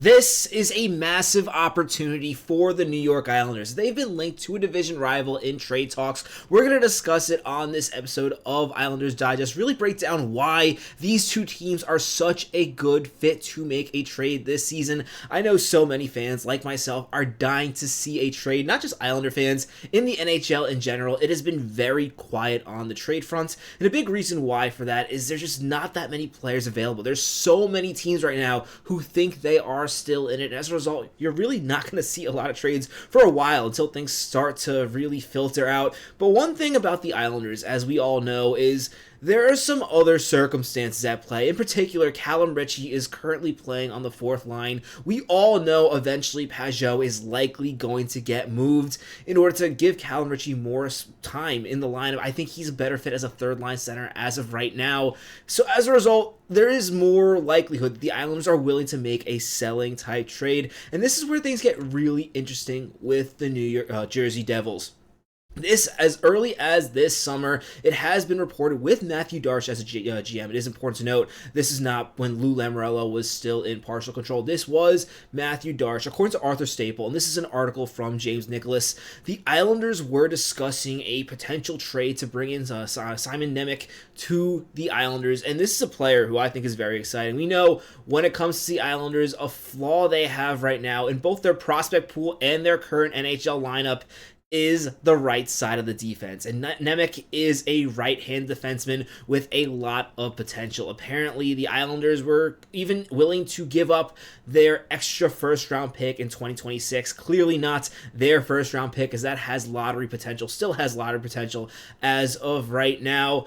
This is a massive opportunity for the New York Islanders. They've been linked to a division rival in trade talks. We're going to discuss it on this episode of Islanders Digest, really break down why these two teams are such a good fit to make a trade this season. I know so many fans, like myself, are dying to see a trade, not just Islander fans, in the NHL in general. It has been very quiet on the trade front, and a big reason why for that is there's just not that many players available. There's so many teams right now who think they are still in it, and as a result, you're really not going to see a lot of trades for a while until things start to really filter out. But one thing about the Islanders, as we all know, is there are some other circumstances at play. In particular, Callum Ritchie is currently playing on the fourth line. We all know eventually Pageau is likely going to get moved in order to give Callum Ritchie more time in the lineup. I think he's a better fit as a third line center as of right now. So as a result, there is more likelihood that the Islanders are willing to make a selling type trade. And this is where things get really interesting with the New York Jersey Devils. This, as early as this summer, it has been reported with Mathew Darche as a GM. It is important to note, this is not when Lou Lamoriello was still in partial control. This was Mathew Darche, according to Arthur Staple, and this is an article from James Nicholas. The Islanders were discussing a potential trade to bring in Simon Nemec to the Islanders, and this is a player who I think is very exciting. We know when it comes to the Islanders, a flaw they have right now in both their prospect pool and their current NHL lineup is the right side of the defense. And Nemec is a right-hand defenseman with a lot of potential. Apparently, the Islanders were even willing to give up their extra first-round pick in 2026. Clearly not their first-round pick, as that has lottery potential, still has lottery potential as of right now.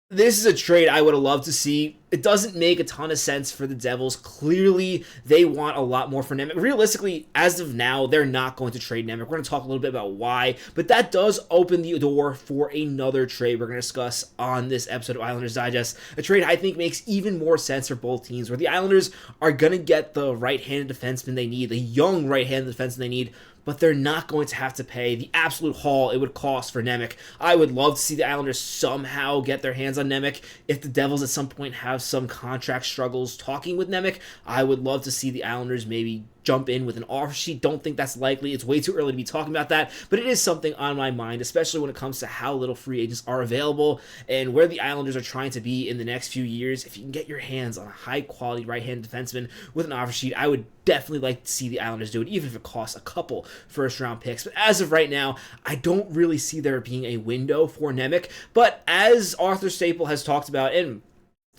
This is a trade I would have loved to see. It doesn't make a ton of sense for the Devils. Clearly, they want a lot more for Nemec. Realistically, as of now, they're not going to trade Nemec. We're going to talk a little bit about why, but that does open the door for another trade we're going to discuss on this episode of Islanders Digest. A trade I think makes even more sense for both teams, where the Islanders are going to get the right-handed defenseman they need, the young right-handed defenseman they need, but they're not going to have to pay the absolute haul it would cost for Nemec. I would love to see the Islanders somehow get their hands on Nemec. If the Devils at some point have some contract struggles talking with Nemec, I would love to see the Islanders maybe jump in with an offer sheet. Don't think that's likely. It's way too early to be talking about that, but it is something on my mind, especially when it comes to how little free agents are available and where the Islanders are trying to be in the next few years. If you can get your hands on a high-quality right-handed defenseman with an offer sheet, I would definitely like to see the Islanders do it, even if it costs a couple first-round picks. But as of right now, I don't really see there being a window for Nemec. But as Arthur Staple has talked about, and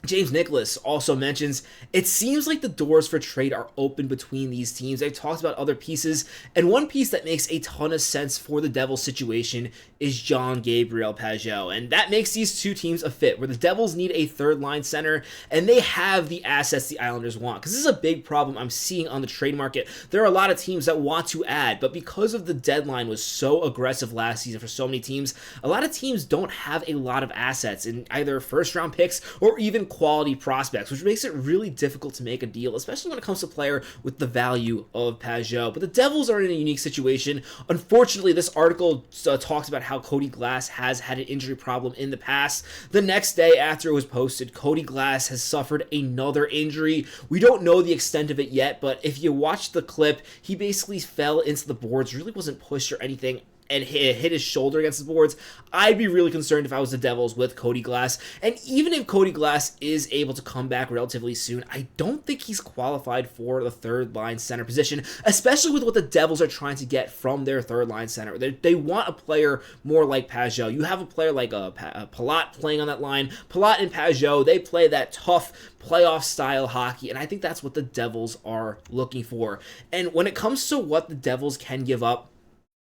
James Nicholas also mentions, it seems like the doors for trade are open between these teams. They've talked about other pieces, and one piece that makes a ton of sense for the Devils situation is Jean-Gabriel Pageau, and that makes these two teams a fit, where the Devils need a third-line center, and they have the assets the Islanders want, because this is a big problem I'm seeing on the trade market. There are a lot of teams that want to add, but because of the deadline was so aggressive last season for so many teams, a lot of teams don't have a lot of assets in either first-round picks or even quality prospects, which makes it really difficult to make a deal, especially when it comes to a player with the value of Pageau. But the Devils are in a unique situation. Unfortunately, this article talks about how Cody Glass has had an injury problem in the past. The next day after it was posted, Cody Glass has suffered another injury. We don't know the extent of it yet, but if you watch the clip, he basically fell into the boards, really wasn't pushed or anything, and hit his shoulder against the boards. I'd be really concerned if I was the Devils with Cody Glass. And even if Cody Glass is able to come back relatively soon, I don't think he's qualified for the third-line center position, especially with what the Devils are trying to get from their third-line center. They want a player more like Pageau. You have a player like Palat playing on that line. Palat and Pageau, they play that tough playoff-style hockey, and I think that's what the Devils are looking for. And when it comes to what the Devils can give up,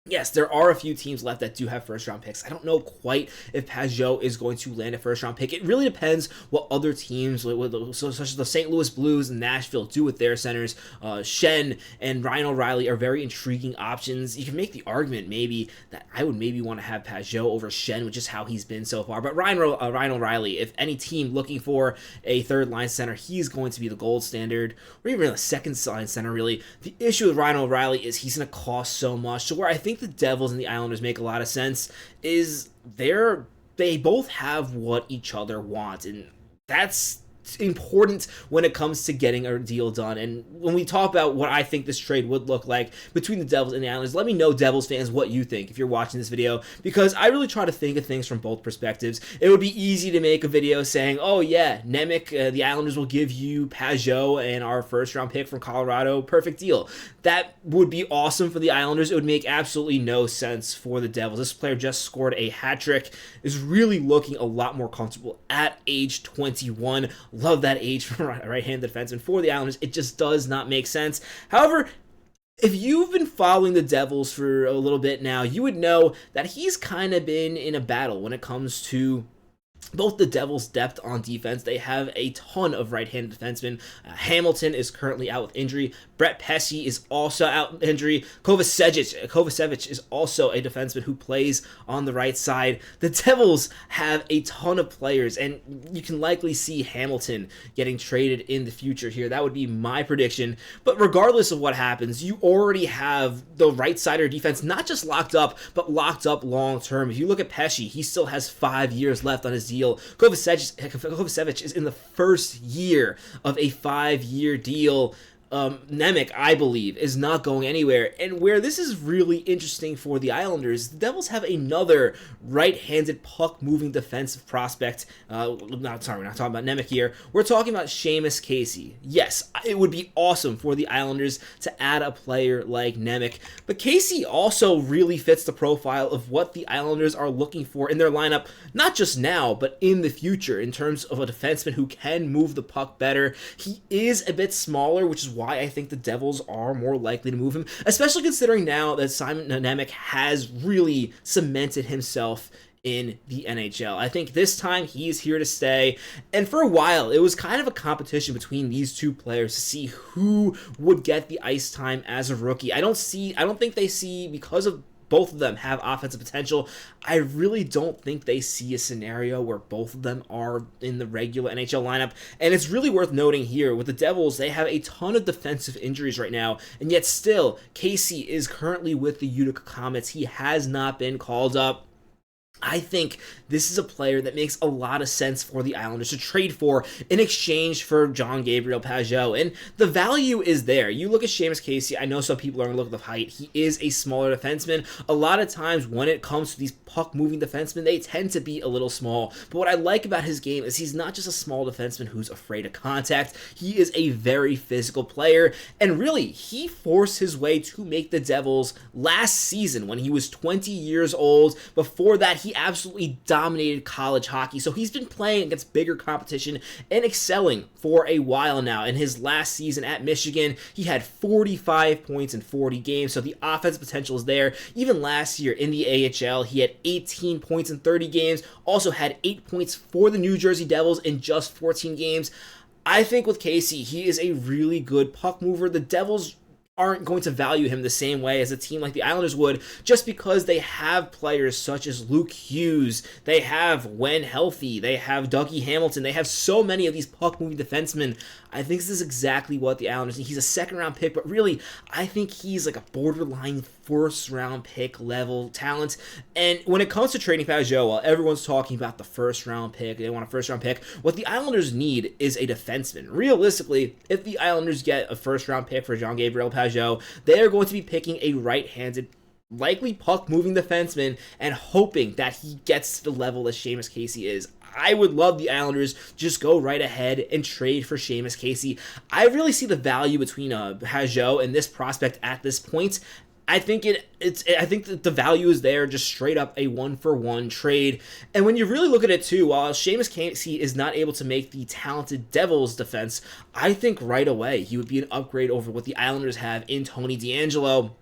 yes, there are a few teams left that do have first-round picks. I don't know quite if Pageau is going to land a first-round pick. It really depends what other teams, such as the St. Louis Blues and Nashville, do with their centers. Schenn and Ryan O'Reilly are very intriguing options. You can make the argument maybe that I would maybe want to have Pageau over Schenn, which is how he's been so far. But Ryan O'Reilly, if any team looking for a third-line center, he's going to be the gold standard, or even a second-line center, really. The issue with Ryan O'Reilly is he's going to cost so much. So where I think the Devils and the Islanders make a lot of sense is they both have what each other want, and that's important when it comes to getting a deal done. And when we talk about what I think this trade would look like between the Devils and the Islanders, let me know, Devils fans, what you think if you're watching this video, because I really try to think of things from both perspectives. It would be easy to make a video saying, oh yeah, Nemec, the Islanders will give you Pageau and our first round pick from Colorado, perfect deal. That would be awesome for the Islanders. It would make absolutely no sense for the Devils. This player just scored a hat trick, is really looking a lot more comfortable at age 21. Love that age for a right-handed defenseman. For the Islanders, it just does not make sense. However, if you've been following the Devils for a little bit now, you would know that he's kind of been in a battle when it comes to both the Devils' depth on defense. They have a ton of right-handed defensemen. Hamilton is currently out with injury. Brett Pesce is also out with injury. Kovacevic is also a defenseman who plays on the right side. The Devils have a ton of players, and you can likely see Hamilton getting traded in the future here. That would be my prediction. But regardless of what happens, you already have the right-sider defense not just locked up, but locked up long-term. If you look at Pesce, he still has 5 years left on his deal. Kovacevic is in the first year of a 5-year deal. Nemec, I believe, is not going anywhere. And where this is really interesting for the Islanders, the Devils have another right-handed puck-moving defensive prospect. We're not talking about Nemec here. We're talking about Seamus Casey. Yes, it would be awesome for the Islanders to add a player like Nemec. But Casey also really fits the profile of what the Islanders are looking for in their lineup, not just now, but in the future, in terms of a defenseman who can move the puck better. He is a bit smaller, which is why I think the Devils are more likely to move him, especially considering now that Simon Nemec has really cemented himself in the NHL. I think this time he's here to stay, and for a while it was kind of a competition between these two players to see who would get the ice time as a rookie. I don't think they see, because of both of them have offensive potential, I really don't think they see a scenario where both of them are in the regular NHL lineup. And it's really worth noting here, with the Devils, they have a ton of defensive injuries right now, and yet still, Casey is currently with the Utica Comets. He has not been called up. I think this is a player that makes a lot of sense for the Islanders to trade for in exchange for Jean-Gabriel Pageau, and the value is there. You look at Seamus Casey, I know some people are going to look at the height. He is a smaller defenseman. A lot of times when it comes to these puck-moving defensemen, they tend to be a little small, but what I like about his game is he's not just a small defenseman who's afraid of contact. He is a very physical player, and really, he forced his way to make the Devils last season when he was 20 years old. Before that, he absolutely dominated college hockey, so he's been playing against bigger competition and excelling for a while now. In his last season at Michigan, he had 45 points in 40 games, so the offensive potential is there. Even last year in the AHL, he had 18 points in 30 games, also had 8 points for the New Jersey Devils in just 14 games. I think with Casey, he is a really good puck mover. The Devils aren't going to value him the same way as a team like the Islanders would, just because they have players such as Luke Hughes, they have, when healthy, they have Dougie Hamilton, they have so many of these puck-moving defensemen. I think this is exactly what the Islanders need. He's a second-round pick, but really, I think he's like a borderline first-round pick level talent. And when it comes to trading Pageau, while everyone's talking about the first-round pick, they want a first-round pick, what the Islanders need is a defenseman. Realistically, if the Islanders get a first-round pick for Jean-Gabriel Pageau, they are going to be picking a right-handed, likely puck-moving defenseman and hoping that he gets to the level that Seamus Casey is. I would love the Islanders just go right ahead and trade for Seamus Casey. I really see the value between Pageau and this prospect at this point. I think that the value is there, just straight up a 1-for-1 trade. And when you really look at it too, while Seamus Casey is not able to make the talented Devils defense, I think right away he would be an upgrade over what the Islanders have in Tony DeAngelo.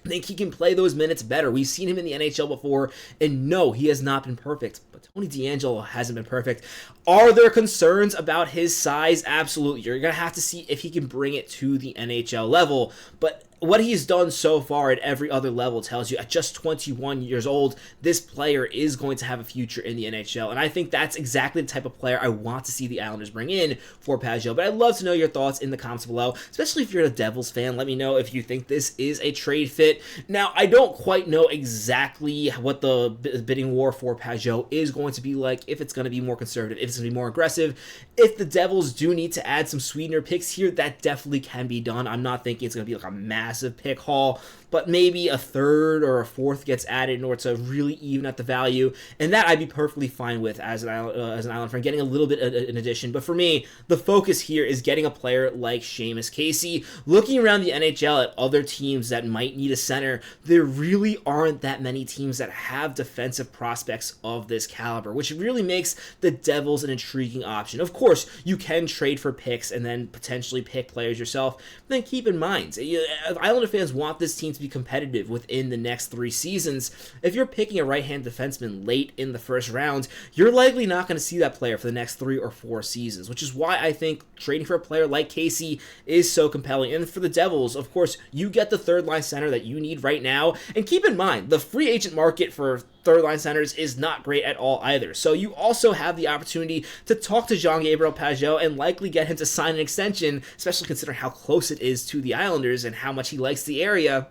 I think he can play those minutes better. We've seen him in the NHL before, and no, he has not been perfect, but Tony DeAngelo hasn't been perfect. Are there concerns about his size? Absolutely. You're going to have to see if he can bring it to the NHL level, but what he's done so far at every other level tells you at just 21 years old, this player is going to have a future in the NHL. And I think that's exactly the type of player I want to see the Islanders bring in for Pageau. But I'd love to know your thoughts in the comments below, especially if you're a Devils fan. Let me know if you think this is a trade fit. Now, I don't quite know exactly what the bidding war for Pageau is going to be like, if it's going to be more conservative, if it's going to be more aggressive. If the Devils do need to add some sweetener picks here, that definitely can be done. I'm not thinking it's going to be like a massive pick haul, but maybe a third or a fourth gets added in order to really even out the value, and that I'd be perfectly fine with as an Island fan, getting a little bit in addition. But for me, the focus here is getting a player like Seamus Casey. Looking around the NHL at other teams that might need a center, there really aren't that many teams that have defensive prospects of this caliber, which really makes the Devils an intriguing option. Of course, you can trade for picks and then potentially pick players yourself, but then keep in mind, Islander fans want this team to be competitive within the next 3 seasons. If you're picking a right-hand defenseman late in the first round, you're likely not going to see that player for the next 3 or 4 seasons, which is why I think trading for a player like Casey is so compelling. And for the Devils, of course, you get the third-line center that you need right now, and keep in mind, the free agent market for third-line centers is not great at all either. So you also have the opportunity to talk to Jean-Gabriel Pageau and likely get him to sign an extension, especially considering how close it is to the Islanders and how much he likes the area.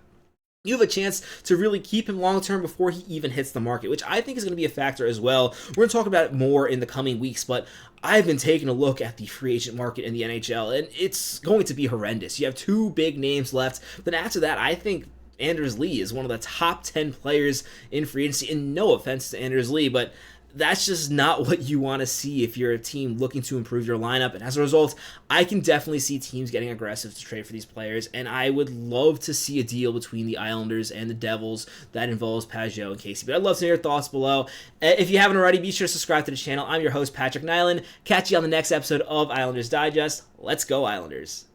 You have a chance to really keep him long-term before he even hits the market, which I think is going to be a factor as well. We're going to talk about it more in the coming weeks, but I've been taking a look at the free agent market in the NHL, and it's going to be horrendous. You have 2 big names left. Then after that, I think Anders Lee is one of the top 10 players in free agency, and no offense to Anders Lee, but that's just not what you want to see if you're a team looking to improve your lineup. And as a result, I can definitely see teams getting aggressive to trade for these players, and I would love to see a deal between the Islanders and the Devils that involves Pageau and Casey. But I'd love to know your thoughts below. If you haven't already, be sure to subscribe to the channel. I'm your host, Patrick Nilan. Catch you on the next episode of Islanders Digest. Let's go, Islanders.